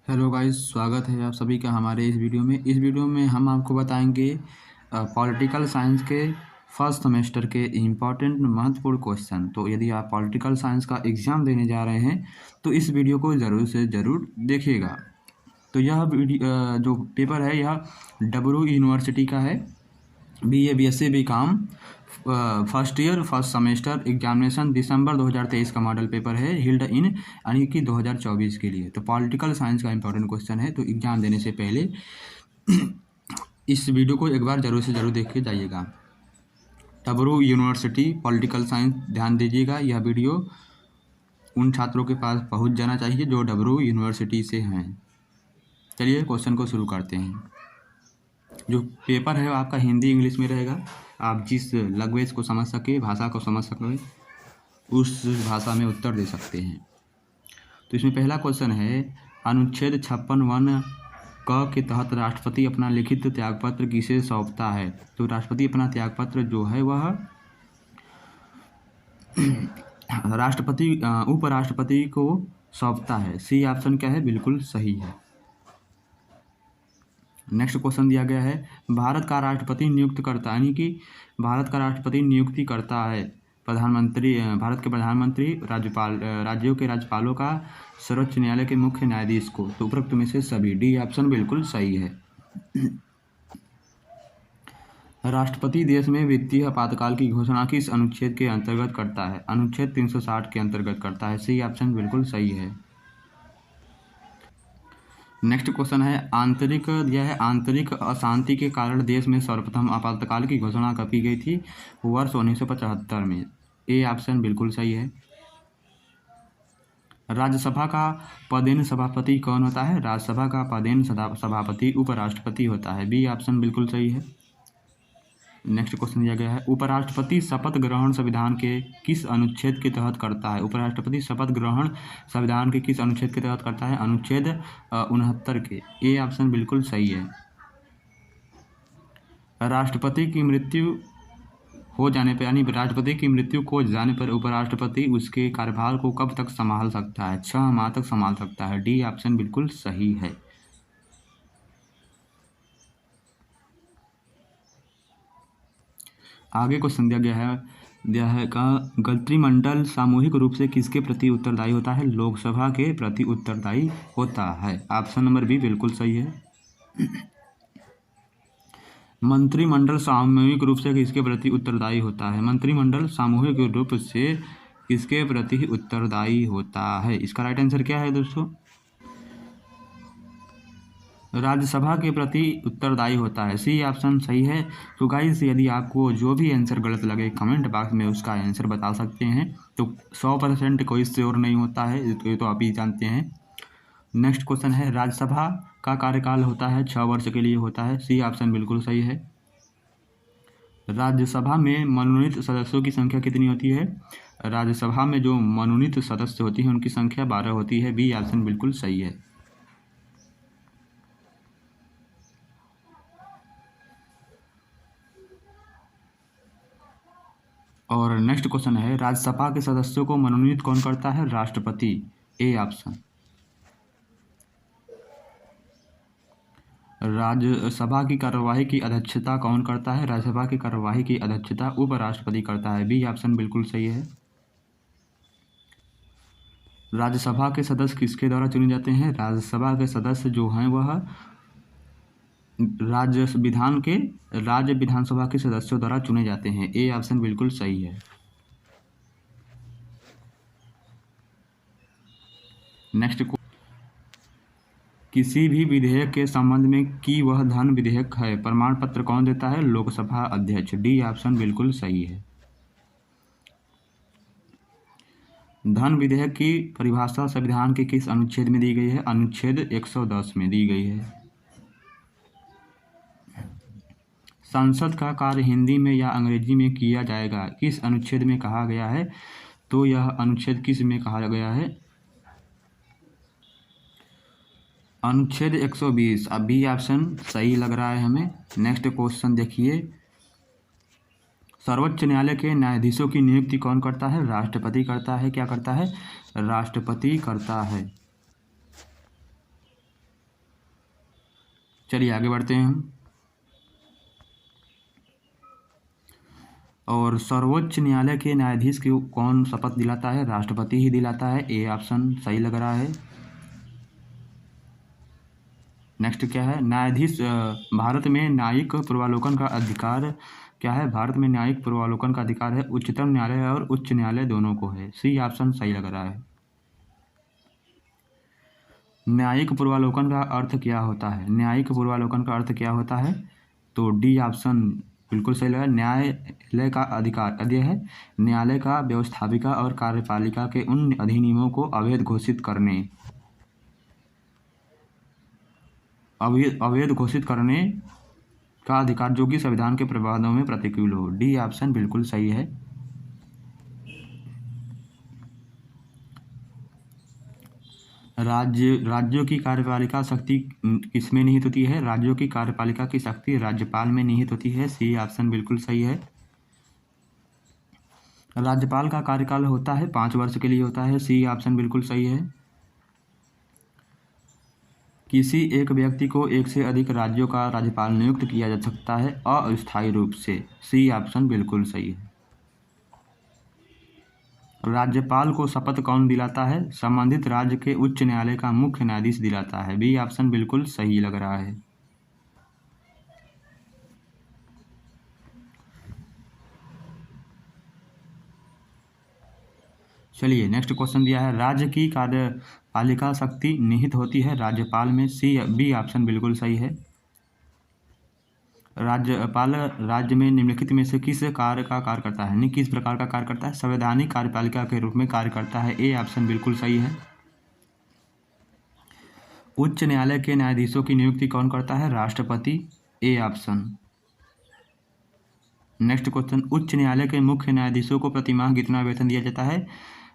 Hello guys, स्वागत है आप सभी का हमारे इस वीडियो में। इस वीडियो में हम आपको बताएंगे पॉलिटिकल साइंस के फर्स्ट सेमेस्टर के इम्पॉर्टेंट महत्वपूर्ण क्वेश्चन। तो यदि आप पॉलिटिकल साइंस का एग्ज़ाम देने जा रहे हैं तो इस वीडियो को ज़रूर से ज़रूर देखिएगा। तो यह वीडियो जो पेपर है यह डब्ल्यू यूनिवर्सिटी का है। BA BSc BCom first year first semester examination दिसंबर 2023 का मॉडल पेपर है, हिल्ड इन यानी कि 2024 के लिए। तो पॉलिटिकल साइंस का इंपॉर्टेंट क्वेश्चन है, तो एग्जाम देने से पहले इस वीडियो को एक बार ज़रूर से ज़रूर देख के जाइएगा। डब्ल्यू यूनिवर्सिटी पॉलिटिकल साइंस, ध्यान दीजिएगा यह वीडियो उन छात्रों के पास पहुंच जाना चाहिए जो डब्ल्यू यूनिवर्सिटी से हैं। चलिए क्वेश्चन को शुरू करते हैं। जो पेपर है वो आपका हिंदी इंग्लिश में रहेगा। आप जिस लैंग्वेज को समझ सके, भाषा को समझ सके, उस भाषा में उत्तर दे सकते हैं। तो इसमें पहला क्वेश्चन है, अनुच्छेद 56(1) क के तहत राष्ट्रपति अपना लिखित त्यागपत्र किसे सौंपता है? तो राष्ट्रपति अपना त्यागपत्र जो है वह राष्ट्रपति उपराष्ट्रपति को सौंपता है। सी ऑप्शन क्या है? बिल्कुल सही है। नेक्स्ट क्वेश्चन दिया गया है, भारत का राष्ट्रपति नियुक्त करता है, यानी कि भारत का राष्ट्रपति नियुक्ति करता है प्रधानमंत्री, भारत के प्रधानमंत्री, राज्यपाल, राज्यों के राज्यपालों का सर्वोच्च न्यायालय के मुख्य न्यायाधीश को। तो उपरोक्त में से सभी, डी ऑप्शन बिल्कुल सही है। राष्ट्रपति देश में वित्तीय आपातकाल की घोषणा किस अनुच्छेद के अंतर्गत करता है? अनुच्छेद 360 के अंतर्गत करता है। सी ऑप्शन बिल्कुल सही है। नेक्स्ट क्वेश्चन है, आंतरिक यह है, आंतरिक अशांति के कारण देश में सर्वप्रथम आपातकाल की घोषणा कब की गई थी? वर्ष 1975 में। ए ऑप्शन बिल्कुल सही है। राज्यसभा का पदेन सभापति कौन होता है? राज्यसभा का पदेन सभापति उपराष्ट्रपति होता है। बी ऑप्शन बिल्कुल सही है। नेक्स्ट क्वेश्चन दिया गया है, उपराष्ट्रपति शपथ ग्रहण संविधान के किस अनुच्छेद के तहत करता है? उपराष्ट्रपति शपथ ग्रहण संविधान के किस अनुच्छेद के तहत करता है? अनुच्छेद 69 के। ए ऑप्शन बिल्कुल सही है। राष्ट्रपति की मृत्यु हो जाने पर, यानी राष्ट्रपति की मृत्यु हो जाने पर उपराष्ट्रपति उसके कार्यभार को कब तक संभाल सकता है? 6 माह तक संभाल सकता है। डी ऑप्शन बिल्कुल सही है। आगे क्वेश्चन दिया है का मंत्रिमंडल सामूहिक रूप से किसके प्रति उत्तरदायी होता है? लोकसभा के प्रति उत्तरदायी होता है। ऑप्शन नंबर बी बिल्कुल सही है। मंत्रिमंडल सामूहिक रूप से किसके प्रति उत्तरदायी होता है? मंत्रिमंडल सामूहिक रूप से किसके प्रति उत्तरदायी होता है? इसका राइट आंसर क्या है दोस्तों? राज्यसभा के प्रति उत्तरदायी होता है। सी ऑप्शन सही है। तो गाइस, यदि आपको जो भी आंसर गलत लगे कमेंट बॉक्स में उसका आंसर बता सकते हैं। तो 100% कोई श्योर नहीं होता है, ये तो आप ही जानते हैं। नेक्स्ट क्वेश्चन है, राज्यसभा का कार्यकाल होता है 6 वर्ष के लिए होता है। सी ऑप्शन बिल्कुल सही है। राज्यसभा में मनोनीत सदस्यों की संख्या कितनी होती है? राज्यसभा में जो मनोनीत सदस्य होती है उनकी संख्या 12 होती है। बी ऑप्शन बिल्कुल सही है। और नेक्स्ट क्वेश्चन है, राज्यसभा के सदस्यों को मनोनीत कौन करता है? राष्ट्रपति। A option. राज्यसभा की कार्यवाही की अध्यक्षता कौन करता है? राज्यसभा की कार्यवाही की अध्यक्षता उपराष्ट्रपति करता है। बी ऑप्शन बिल्कुल सही है। राज्यसभा के सदस्य किसके द्वारा चुने जाते हैं? राज्यसभा के सदस्य जो हैं वह राज्य विधानसभा के सदस्यों द्वारा चुने जाते हैं। ए ऑप्शन बिल्कुल सही है। नेक्स्ट, किसी भी विधेयक के संबंध में कि वह धन विधेयक है, प्रमाण पत्र कौन देता है? लोकसभा अध्यक्ष। डी ऑप्शन बिल्कुल सही है। धन विधेयक की परिभाषा संविधान के किस अनुच्छेद में दी गई है? अनुच्छेद 110 में दी गई है। संसद का कार्य हिंदी में या अंग्रेजी में किया जाएगा, किस अनुच्छेद में कहा गया है? तो यह अनुच्छेद किस में कहा गया है? अनुच्छेद 120। अब बी ऑप्शन सही लग रहा है हमें। नेक्स्ट क्वेश्चन देखिए, सर्वोच्च न्यायालय के न्यायाधीशों की नियुक्ति कौन करता है? राष्ट्रपति करता है। क्या करता है? राष्ट्रपति करता है। चलिए आगे बढ़ते हैं हम। और सर्वोच्च न्यायालय के न्यायाधीश को कौन शपथ दिलाता है? राष्ट्रपति ही दिलाता है। ए ऑप्शन सही लग रहा है। नेक्स्ट क्या है? न्यायाधीश भारत में न्यायिक पूर्वावलोकन का अधिकार क्या है? भारत में न्यायिक पूर्वावलोकन का अधिकार है उच्चतम न्यायालय और उच्च न्यायालय दोनों को है। सी ऑप्शन सही लग रहा है। न्यायिक पूर्वावलोकन का अर्थ क्या होता है? न्यायिक पूर्वावलोकन का अर्थ क्या होता है? तो डी ऑप्शन बिल्कुल सही लगा। न्यायालय का अधिकार यह है न्यायालय का व्यवस्थापिका और कार्यपालिका के उन अधिनियमों को अवैध घोषित करने का अधिकार जो कि संविधान के प्रावधानों में प्रतिकूल हो। डी ऑप्शन बिल्कुल सही है। राज्यों की कार्यपालिका शक्ति किसमें निहित होती है? राज्यों की कार्यपालिका की शक्ति राज्यपाल में निहित होती है। सी ऑप्शन बिल्कुल सही है। राज्यपाल का कार्यकाल होता है 5 वर्ष के लिए होता है। सी ऑप्शन बिल्कुल सही है। किसी एक व्यक्ति को एक से अधिक राज्यों का राज्यपाल नियुक्त किया जा सकता है अस्थायी रूप से। सी ऑप्शन बिल्कुल सही है। राज्यपाल को शपथ कौन दिलाता है? संबंधित राज्य के उच्च न्यायालय का मुख्य न्यायाधीश दिलाता है। बी ऑप्शन बिल्कुल सही लग रहा है। चलिए नेक्स्ट क्वेश्चन दिया है राज्य की कार्यपालिका शक्ति निहित होती है राज्यपाल में। बी ऑप्शन बिल्कुल सही है। राज्यपाल राज्य में निम्नलिखित में से किस कार्य करता है? यानी किस प्रकार का कार्य करता है? संवैधानिक कार्यपालिका के रूप में कार्य करता है। ए ऑप्शन बिल्कुल सही है। उच्च न्यायालय के न्यायाधीशों की नियुक्ति कौन करता है? राष्ट्रपति। A option. नेक्स्ट क्वेश्चन उच्च न्यायालय के मुख्य न्यायाधीशों को प्रतिमाह कितना वेतन दिया जाता है?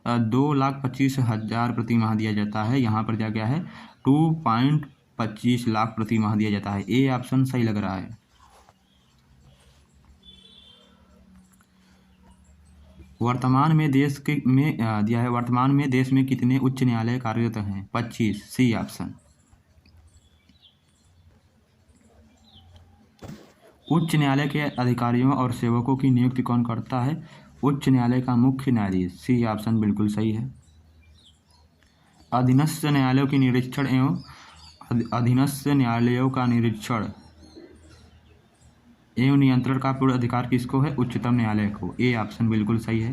2,25,000 प्रति माह दिया जाता है। यहाँ पर दिया गया है 2.25 लाख प्रति माह दिया जाता है। ए ऑप्शन सही लग रहा है। वर्तमान में देश में कितने उच्च न्यायालय कार्यरत हैं? 25। C option. उच्च न्यायालय के अधिकारियों और सेवकों की नियुक्ति कौन करता है? उच्च न्यायालय का मुख्य न्यायाधीश। सी ऑप्शन बिल्कुल सही है। अधीनस्थ न्यायालयों की निरीक्षण एवं नियंत्रण का पूर्ण अधिकार किसको है? उच्चतम न्यायालय को। ए ऑप्शन बिल्कुल सही है।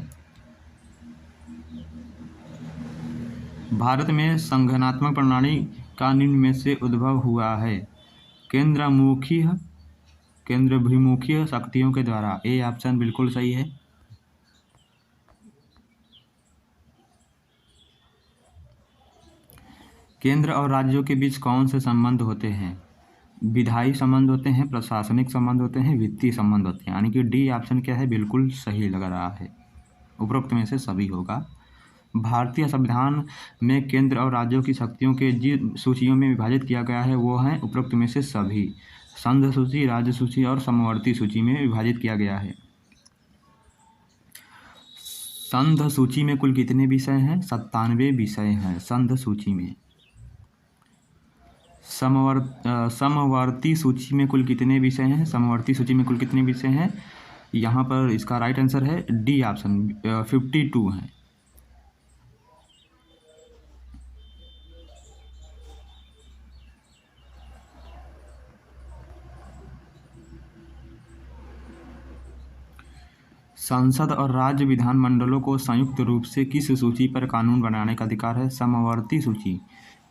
भारत में संगठनात्मक प्रणाली का निम्न में से उद्भव हुआ है? केंद्राभिमुखी शक्तियों के द्वारा। ए ऑप्शन बिल्कुल सही है। केंद्र और राज्यों के बीच कौन से संबंध होते हैं? विधायी संबंध होते हैं, प्रशासनिक संबंध होते हैं, वित्तीय संबंध होते हैं। यानी कि डी ऑप्शन क्या है? बिल्कुल सही लग रहा है। उपरोक्त में से सभी होगा। भारतीय संविधान में केंद्र और राज्यों की शक्तियों के जिन सूचियों में विभाजित किया गया है वो हैं उपरोक्त में से सभी। संघ सूची, राज्य सूची और समवर्ती सूची में विभाजित किया गया है। संघ सूची में कुल कितने विषय हैं? 97 विषय हैं संघ सूची में। समवर्ती सूची में कुल कितने विषय हैं? समवर्ती सूची में कुल कितने विषय हैं? यहाँ पर इसका राइट आंसर है डी ऑप्शन 52 है। संसद और राज्य विधानमंडलों को संयुक्त रूप से किस सूची पर कानून बनाने का अधिकार है? समवर्ती सूची।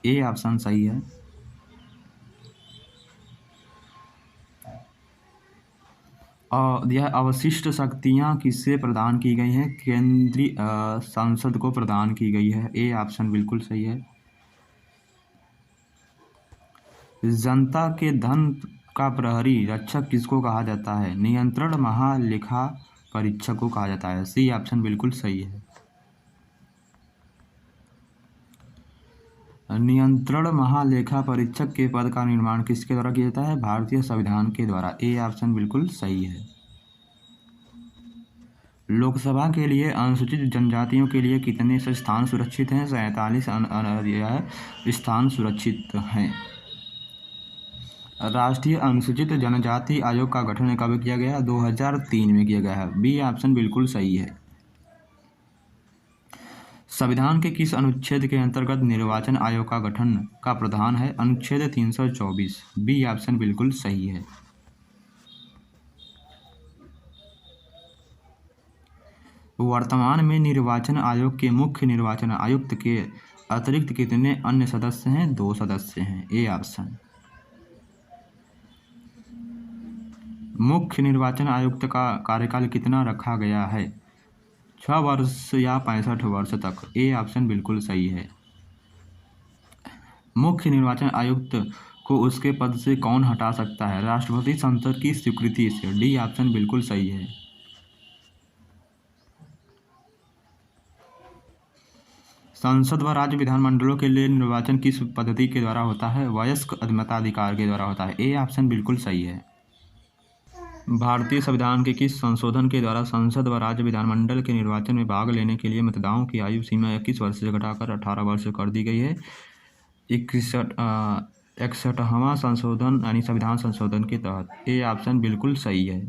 ए ऑप्शन सही है। और यह अवशिष्ट शक्तियां किससे प्रदान की गई हैं? केंद्रीय संसद को प्रदान की गई है। ए ऑप्शन बिल्कुल सही है। जनता के धन का प्रहरी रक्षक किसको कहा जाता है? नियंत्रण महालेखा परीक्षक को कहा जाता है। सी ऑप्शन बिल्कुल सही है। नियंत्रण महालेखा परीक्षक के पद का निर्माण किसके द्वारा किया जाता है? भारतीय संविधान के द्वारा। ए ऑप्शन बिल्कुल सही है। लोकसभा के लिए अनुसूचित जनजातियों के लिए कितने स्थान सुरक्षित हैं? 47 स्थान सुरक्षित हैं। राष्ट्रीय अनुसूचित जनजाति आयोग का गठन कब किया गया? 2003 में किया गया है। बी ऑप्शन बिल्कुल सही है। संविधान के किस अनुच्छेद के अंतर्गत निर्वाचन आयोग का गठन का प्रावधान है? अनुच्छेद 324। बी ऑप्शन बिल्कुल सही है। वर्तमान में निर्वाचन आयोग के मुख्य निर्वाचन आयुक्त के अतिरिक्त कितने अन्य सदस्य हैं? 2 सदस्य हैं। A option. मुख्य निर्वाचन आयुक्त का कार्यकाल कितना रखा गया है? 6 वर्ष या 65 वर्ष तक। ए ऑप्शन बिल्कुल सही है। मुख्य निर्वाचन आयुक्त को उसके पद से कौन हटा सकता है? राष्ट्रपति संसद की स्वीकृति से। डी ऑप्शन बिल्कुल सही है। संसद व राज्य विधानमंडलों के लिए निर्वाचन किस पद्धति के द्वारा होता है? वयस्क मताधिकार के द्वारा होता है। ए ऑप्शन बिल्कुल सही है। भारतीय संविधान के किस संशोधन के द्वारा संसद व राज्य विधानमंडल के निर्वाचन में भाग लेने के लिए मतदाताओं की आयु सीमा 21 वर्ष से घटाकर 18 वर्ष कर दी गई है? 61वां संशोधन यानी संविधान संशोधन के तहत। ए ऑप्शन बिल्कुल सही है।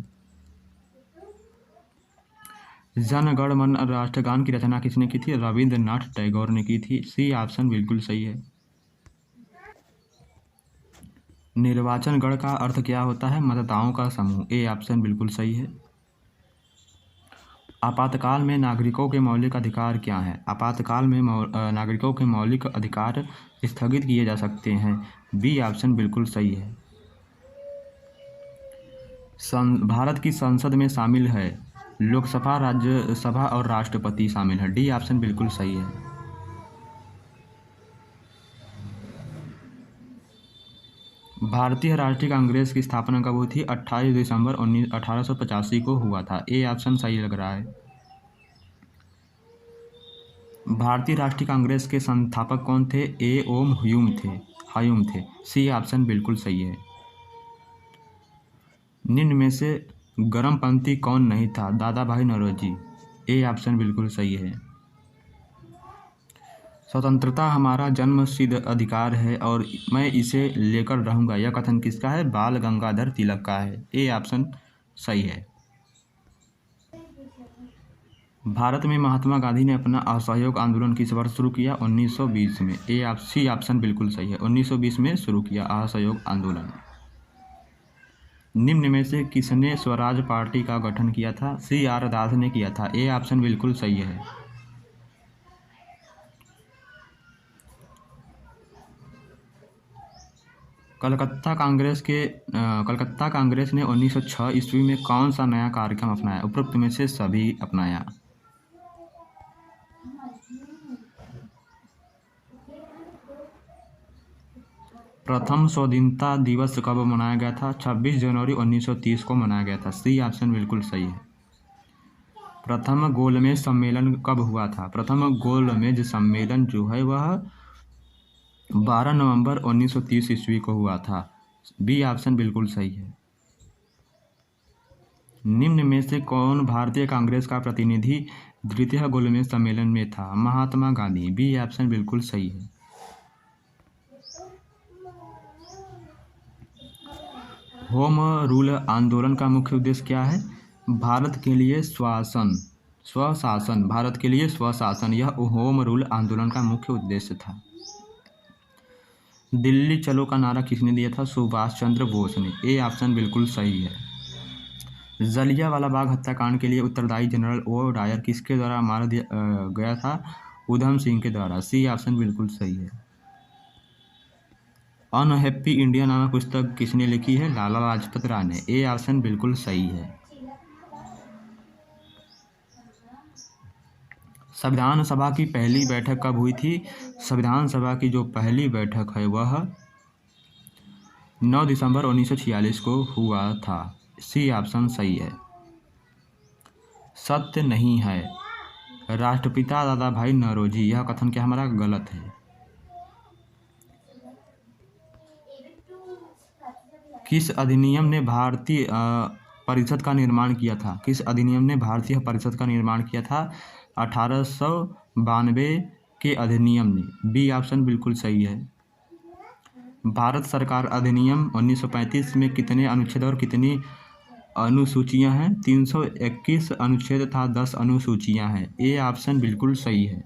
जन गण मन राष्ट्रगान की रचना किसने की थी? रविंद्रनाथ टैगोर ने की थी। सी ऑप्शन बिल्कुल सही है। निर्वाचन गण का अर्थ क्या होता है? मतदाताओं का समूह। ए ऑप्शन बिल्कुल सही है। आपातकाल में नागरिकों के मौलिक अधिकार क्या हैं? आपातकाल में नागरिकों के मौलिक अधिकार स्थगित किए जा सकते हैं। बी ऑप्शन बिल्कुल सही है। भारत की संसद में शामिल है लोकसभा, राज्यसभा और राष्ट्रपति शामिल है। डी ऑप्शन बिल्कुल सही है। भारतीय राष्ट्रीय कांग्रेस की स्थापना कब हुई थी? 28 दिसंबर 1885 को हुआ था। ए ऑप्शन सही लग रहा है। भारतीय राष्ट्रीय कांग्रेस के संस्थापक कौन थे? ए ओम ह्यूम थे। सी ऑप्शन बिल्कुल सही है। निम्न में से गर्मपंथी कौन नहीं था? दादा भाई नौरोजी। ए ऑप्शन बिल्कुल सही है। स्वतंत्रता हमारा जन्मसिद्ध अधिकार है और मैं इसे लेकर रहूंगा, यह कथन किसका है? बाल गंगाधर तिलक का है। ए ऑप्शन सही है। भारत में महात्मा गांधी ने अपना असहयोग आंदोलन किस वर्ष शुरू किया? 1920 में। सी ऑप्शन बिल्कुल सही है। 1920 में शुरू किया असहयोग आंदोलन। निम्न में से किसने स्वराज पार्टी का गठन किया था? सी आर दास ने किया था। ए ऑप्शन बिल्कुल सही है। कलकत्ता कांग्रेस ने 1906 ईस्वी में कौन सा नया कार्यक्रम अपनाया? उपरोक्त में से सभी अपनाया। प्रथम स्वाधीनता दिवस कब मनाया गया था? 26 जनवरी 1930 को मनाया गया था। सी ऑप्शन बिल्कुल सही है। प्रथम गोलमेज सम्मेलन कब हुआ था? प्रथम गोलमेज सम्मेलन जो है वह 12 नवंबर 1930 ईस्वी को हुआ था। बी ऑप्शन बिल्कुल सही है। निम्न में से कौन भारतीय कांग्रेस का प्रतिनिधि द्वितीय गोलमेज सम्मेलन में था? महात्मा गांधी। बी ऑप्शन बिल्कुल सही है। होम रूल आंदोलन का मुख्य उद्देश्य क्या है? भारत के लिए स्वशासन। भारत के लिए स्वशासन, यह होम रूल आंदोलन का मुख्य उद्देश्य था। दिल्ली चलो का नारा किसने दिया था? सुभाष चंद्र बोस ने। ए ऑप्शन बिल्कुल सही है। जलियांवाला बाग हत्याकांड के लिए उत्तरदायी जनरल ओ डायर किसके द्वारा मार दिया गया था? उधम सिंह के द्वारा। सी ऑप्शन बिल्कुल सही है। अनहैप्पी इंडिया नामक पुस्तक किसने लिखी है? लाला लाजपत राय ने। ए ऑप्शन बिल्कुल सही है। संविधान सभा की पहली बैठक कब हुई थी? संविधान सभा की जो पहली बैठक है वह 9 दिसंबर 1946 को हुआ था। सी ऑप्शन सही है। सत्य नहीं है राष्ट्रपिता दादा भाई नौरोजी, यह कथन क्या हमारा गलत है? किस अधिनियम ने भारतीय परिषद का निर्माण किया था? किस अधिनियम ने भारतीय परिषद का निर्माण किया था? 1892 के अधिनियम ने। बी ऑप्शन बिल्कुल सही है। भारत सरकार अधिनियम 1935 में कितने अनुच्छेद और कितनी अनुसूचियां हैं? 321 अनुच्छेद तथा 10 अनुसूचियां हैं। ए ऑप्शन बिल्कुल सही है।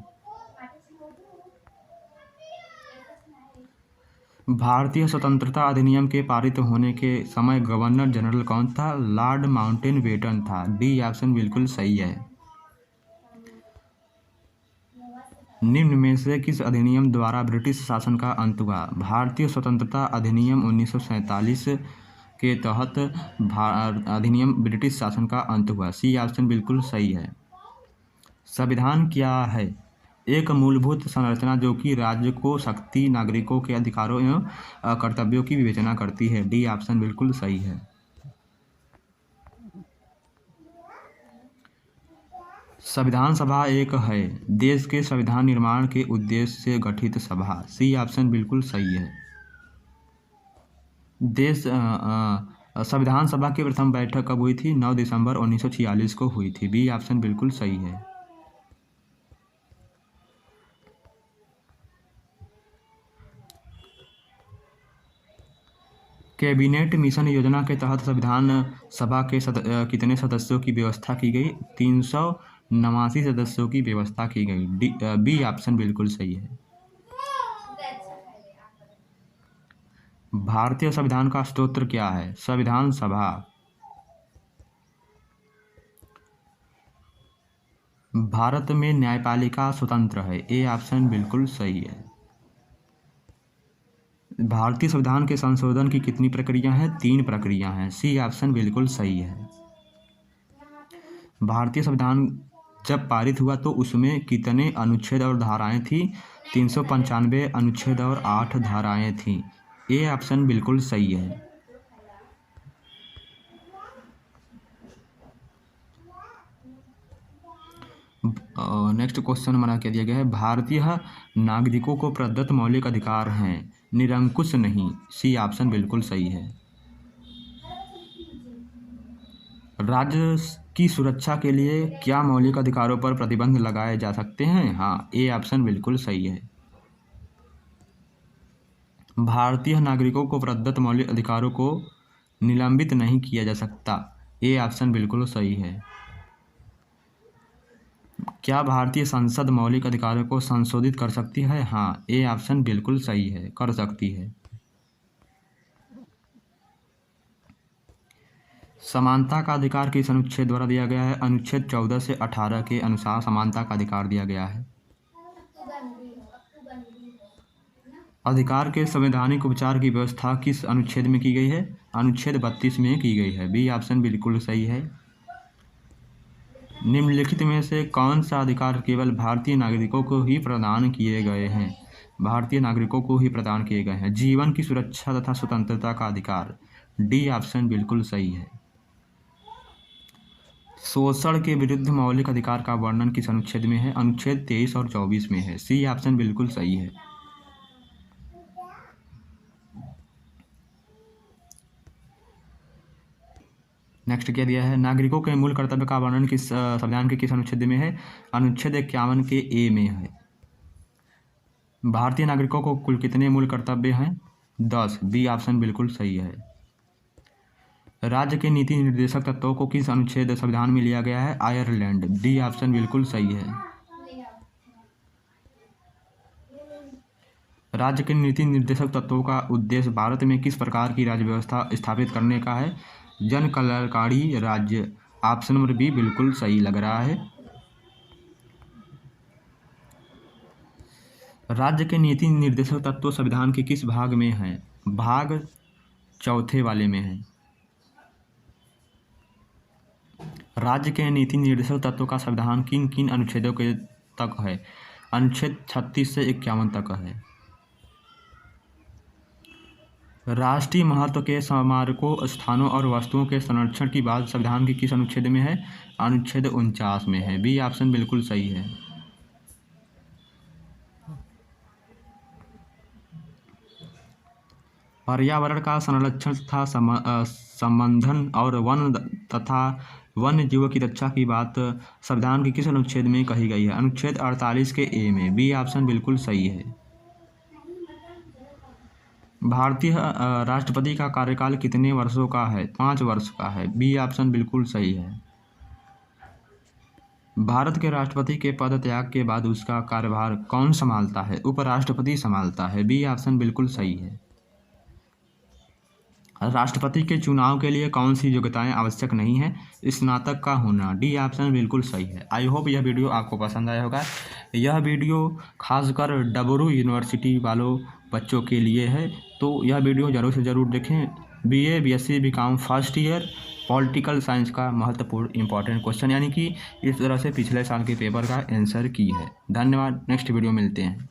भारतीय स्वतंत्रता अधिनियम के पारित होने के समय गवर्नर जनरल कौन था? लॉर्ड माउंटेनबेटन था। डी ऑप्शन बिल्कुल सही है। निम्न में से किस अधिनियम द्वारा ब्रिटिश शासन का अंत हुआ? भारतीय स्वतंत्रता अधिनियम 1947 के तहत अधिनियम ब्रिटिश शासन का अंत हुआ। सी ऑप्शन बिल्कुल सही है। संविधान क्या है? एक मूलभूत संरचना जो कि राज्य को शक्ति, नागरिकों के अधिकारों एवं कर्तव्यों की विवेचना करती है। डी ऑप्शन बिल्कुल सही है। संविधान सभा एक है देश के संविधान निर्माण के उद्देश्य से गठित सभा। सी ऑप्शन बिल्कुल सही है। संविधान सभा की प्रथम बैठक कब हुई थी? 9 दिसंबर 1946 को हुई थी। बी ऑप्शन बिल्कुल सही है। कैबिनेट मिशन योजना के तहत संविधान सभा के कितने सदस्यों की व्यवस्था की गई? 389 सदस्यों की व्यवस्था की गई। बी ऑप्शन बिल्कुल सही है। भारतीय संविधान का स्तोत्र क्या है? संविधान सभा। भारत में न्यायपालिका स्वतंत्र है। ए ऑप्शन बिल्कुल सही है। भारतीय संविधान के संशोधन की कितनी प्रक्रिया हैं? 3 प्रक्रिया हैं। सी ऑप्शन बिल्कुल सही है। भारतीय संविधान जब पारित हुआ तो उसमें कितने अनुच्छेद और धाराएं थी? 395 अनुच्छेद और 8 धाराएं थीं। ए ऑप्शन बिल्कुल सही है। नेक्स्ट क्वेश्चन हमारा क्या दिया गया है? भारतीय नागरिकों को प्रदत्त मौलिक अधिकार हैं, निरंकुश नहीं। सी ऑप्शन बिल्कुल सही है। राज्य की सुरक्षा के लिए क्या मौलिक अधिकारों पर प्रतिबंध लगाए जा सकते हैं? हाँ, ए ऑप्शन बिल्कुल सही है। भारतीय नागरिकों को प्रदत्त मौलिक अधिकारों को निलंबित नहीं किया जा सकता। ए ऑप्शन बिल्कुल सही है। क्या भारतीय संसद मौलिक अधिकारों को संशोधित कर सकती है? हाँ, ए ऑप्शन बिल्कुल सही है, कर सकती है। समानता का अधिकार किस अनुच्छेद द्वारा दिया गया है? अनुच्छेद 14 से 18 के अनुसार समानता का अधिकार दिया गया है। अधिकार के संवैधानिक उपचार की व्यवस्था किस अनुच्छेद में की गई है? अनुच्छेद 32 में की गई है। बी ऑप्शन बिल्कुल सही है। निम्नलिखित में से कौन सा अधिकार केवल भारतीय नागरिकों को ही प्रदान किए गए हैं? भारतीय नागरिकों को ही प्रदान किए गए हैं। जीवन की सुरक्षा तथा स्वतंत्रता का अधिकार। डी ऑप्शन बिल्कुल सही है। शोषण के विरुद्ध मौलिक अधिकार का वर्णन किस अनुच्छेद में है? अनुच्छेद 23 और 24 में है। सी ऑप्शन बिल्कुल सही है। नेक्स्ट क्या दिया है? नागरिकों के मूल कर्तव्य का वर्णन किस संविधान के किस अनुच्छेद में है? अनुच्छेद 51 के ए में है। भारतीय नागरिकों को कुल कितने मूल कर्तव्य हैं? 10। बी ऑप्शन बिल्कुल सही है। राज्य के नीति निर्देशक तत्वों को किस अनुच्छेद संविधान में लिया गया है? आयरलैंड। डी ऑप्शन बिल्कुल सही है। राज्य के नीति निर्देशक तत्वों का उद्देश्य भारत में किस प्रकार की राज्य व्यवस्था स्थापित करने का है? जन कल्याणकारी राज्य। ऑप्शन नंबर बी बिल्कुल सही लग रहा है। राज्य के नीति निर्देशक तत्व संविधान के किस भाग में हैं? भाग 4 वाले में है। राज्य के नीति निर्देशक तत्व का संविधान किन किन अनुच्छेदों के तक है? अनुच्छेद 36 से 51 तक है। राष्ट्रीय महत्व के स्मारकों, स्थानों और वस्तुओं के संरक्षण की बात संविधान के किस अनुच्छेद में है? अनुच्छेद 49 में है। बी ऑप्शन बिल्कुल सही है। पर्यावरण का संरक्षण तथा संवर्धन और वन तथा वन्य जीवों की रक्षा की बात संविधान के किस अनुच्छेद में कही गई है? अनुच्छेद 48 के ए में। बी ऑप्शन बिल्कुल सही है। भारतीय राष्ट्रपति का कार्यकाल कितने वर्षों का है? 5 वर्ष का है। बी ऑप्शन बिल्कुल सही है। भारत के राष्ट्रपति के पद त्याग के बाद उसका कार्यभार कौन संभालता है? उपराष्ट्रपति संभालता है। बी ऑप्शन बिल्कुल सही है। राष्ट्रपति के चुनाव के लिए कौन सी योग्यताएं आवश्यक नहीं है? स्नातक का होना। डी ऑप्शन बिल्कुल सही है। आई होप यह वीडियो आपको पसंद आया होगा। यह वीडियो खासकर डबरू यूनिवर्सिटी वालों बच्चों के लिए है, तो यह वीडियो ज़रूर से ज़रूर देखें। BA BSc BCom first year political science का महत्वपूर्ण इंपॉर्टेंट क्वेश्चन, यानी कि इस तरह से पिछले साल के पेपर का आंसर की है। धन्यवाद। नेक्स्ट वीडियो मिलते हैं।